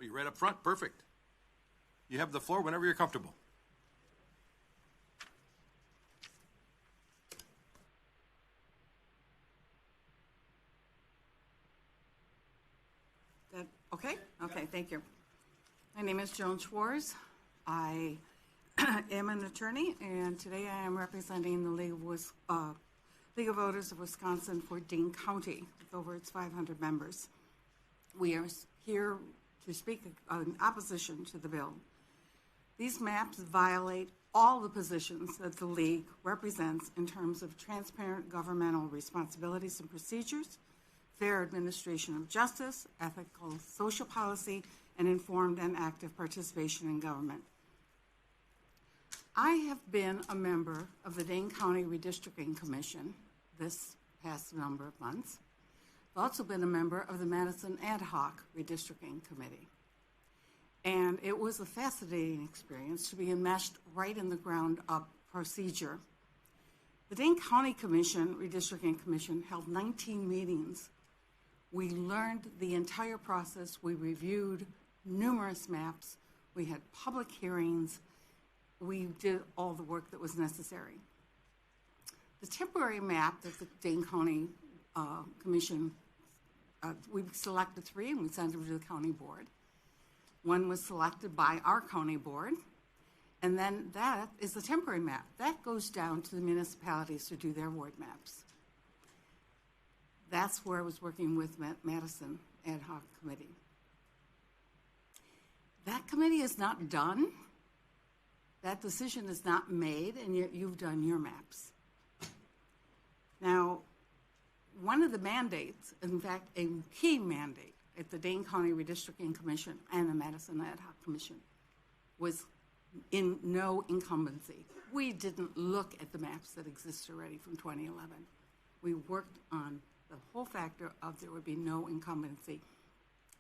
Be right up front. Perfect. You have the floor whenever you're comfortable. Okay? Okay, thank you. My name is Joan Swartz. I am an attorney, and today I am representing the League of Voters of Wisconsin for Dane County, with over its 500 members. We are here to speak in opposition to the bill. These maps violate all the positions that the League represents in terms of transparent governmental responsibilities and procedures, fair administration of justice, ethical social policy, and informed and active participation in government. I have been a member of the Dane County Redistricting Commission this past number of months. I've also been a member of the Madison Ad Hoc Redistricting Committee. And it was a fascinating experience to be enmeshed right in the ground up procedure. The Dane County Redistricting Commission held 19 meetings. We learned the entire process. We reviewed numerous maps. We had public hearings. We did all the work that was necessary. The temporary map that the Dane County Commission, we selected 3 and we sent them to the county board. One was selected by our county board, and then that is the temporary map. That goes down to the municipalities to do their ward maps. That's where I was working with Madison Ad Hoc Committee. That committee is not done. That decision is not made, and yet you've done your maps. Now, one of the mandates, in fact, a key mandate at the Dane County Redistricting Commission and the Madison Ad Hoc Commission was in no incumbency. We didn't look at the maps that exist already from 2011. We worked on the whole factor of there would be no incumbency.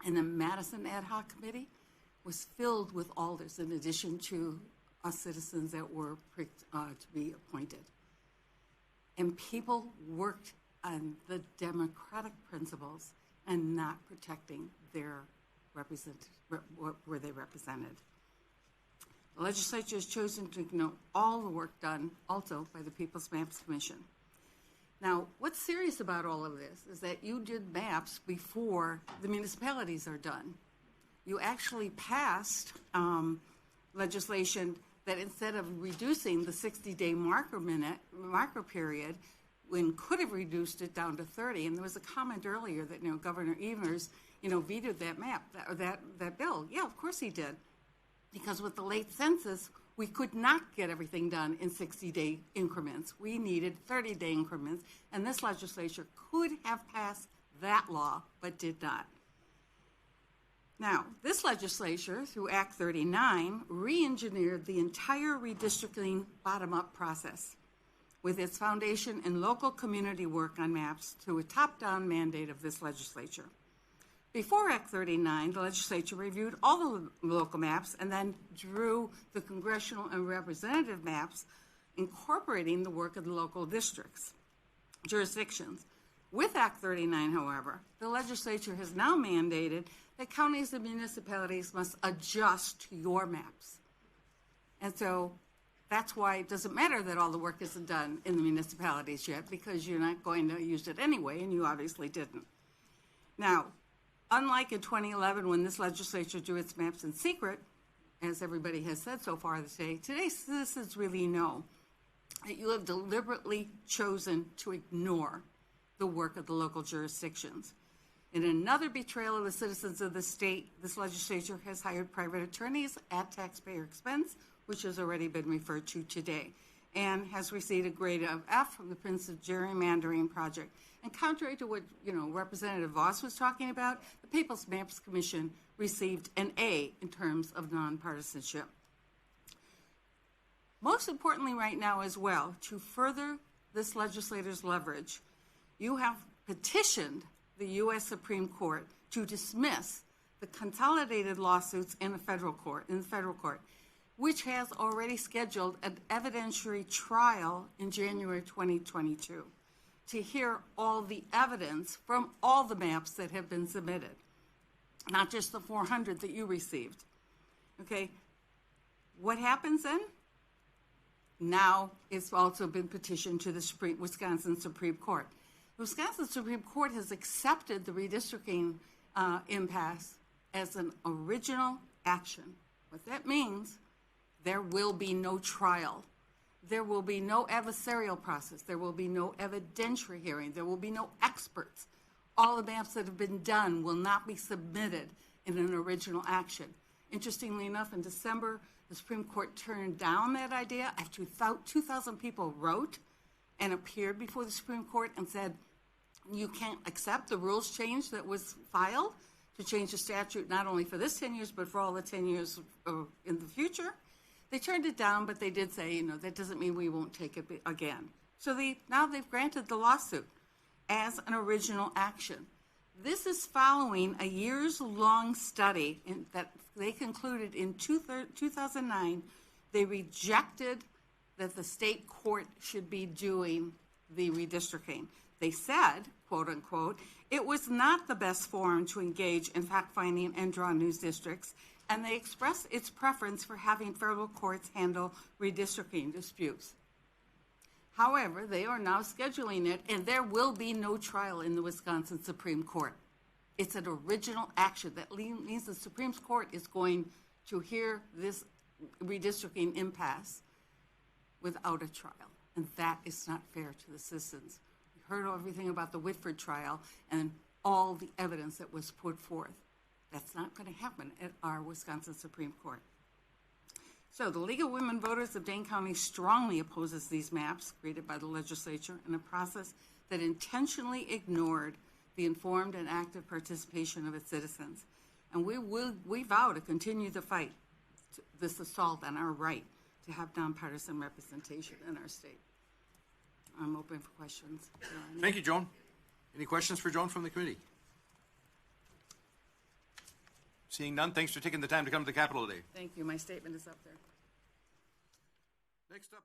And the Madison Ad Hoc Committee was filled with alders in addition to us citizens that were picked to be appointed. And people worked on the democratic principles and not protecting their where they represented. The legislature has chosen to ignore all the work done also by the People's Maps Commission. Now, what's serious about all of this is that you did maps before the municipalities are done. You actually passed legislation that instead of reducing the 60-day marker period, when could have reduced it down to 30. And there was a comment earlier that Governor Evers vetoed that that bill. Yeah, of course he did, because with the late census, we could not get everything done in 60-day increments. We needed 30-day increments, and this legislature could have passed that law, but did not. Now, this legislature, through Act 39, re-engineered the entire redistricting bottom-up process with its foundation in local community work on maps through a top-down mandate of this legislature. Before Act 39, the legislature reviewed all the local maps and then drew the congressional and representative maps incorporating the work of the local jurisdictions. With Act 39, however, the legislature has now mandated that counties and municipalities must adjust to your maps. And so that's why it doesn't matter that all the work isn't done in the municipalities yet, because you're not going to use it anyway, and you obviously didn't. Now, unlike in 2011 when this legislature drew its maps in secret, as everybody has said so far today citizens really know that you have deliberately chosen to ignore the work of the local jurisdictions. In another betrayal of the citizens of the state, this legislature has hired private attorneys at taxpayer expense, which has already been referred to today, and has received a grade of F from the Prince of Gerrymandering Project. And contrary to what Representative Voss was talking about, the People's Maps Commission received an A in terms of nonpartisanship. Most importantly right now as well, to further this legislator's leverage, you have petitioned the U.S. Supreme Court to dismiss the consolidated lawsuits in the federal court, which has already scheduled an evidentiary trial in January 2022 to hear all the evidence from all the maps that have been submitted. not just the 400 that you received. Okay, what happens then? Now it's also been petitioned to the Wisconsin Supreme Court. The Wisconsin Supreme Court has accepted the redistricting impasse as an original action. What that means, there will be no trial. There will be no adversarial process. There will be no evidentiary hearing. There will be no experts. All the maps that have been done will not be submitted in an original action. Interestingly enough, in December, the Supreme Court turned down that idea after 2,000 people wrote and appeared before the Supreme Court and said, you can't accept the rules change that was filed to change the statute not only for this 10 years, but for all the 10 years in the future. They turned it down, but they did say, that doesn't mean we won't take it again. So now they've granted the lawsuit as an original action. This is following a years-long study that they concluded in 2009. They rejected that the state court should be doing the redistricting. They said, quote unquote, it was not the best forum to engage in fact-finding and draw new districts, and they expressed its preference for having federal courts handle redistricting disputes. However, they are now scheduling it, and there will be no trial in the Wisconsin Supreme Court. It's an original action. That means the Supreme Court is going to hear this redistricting impasse without a trial, and that is not fair to the citizens. We heard everything about the Whitford trial and all the evidence that was put forth. That's not going to happen at our Wisconsin Supreme Court. So the League of Women Voters of Dane County strongly opposes these maps created by the legislature in a process that intentionally ignored the informed and active participation of its citizens. And we vow to continue the fight, this assault on our right to have nonpartisan representation in our state. I'm open for questions. Thank you, Joan. Any questions for Joan from the committee? Seeing none, thanks for taking the time to come to the Capitol today. Thank you. My statement is up there. Next up.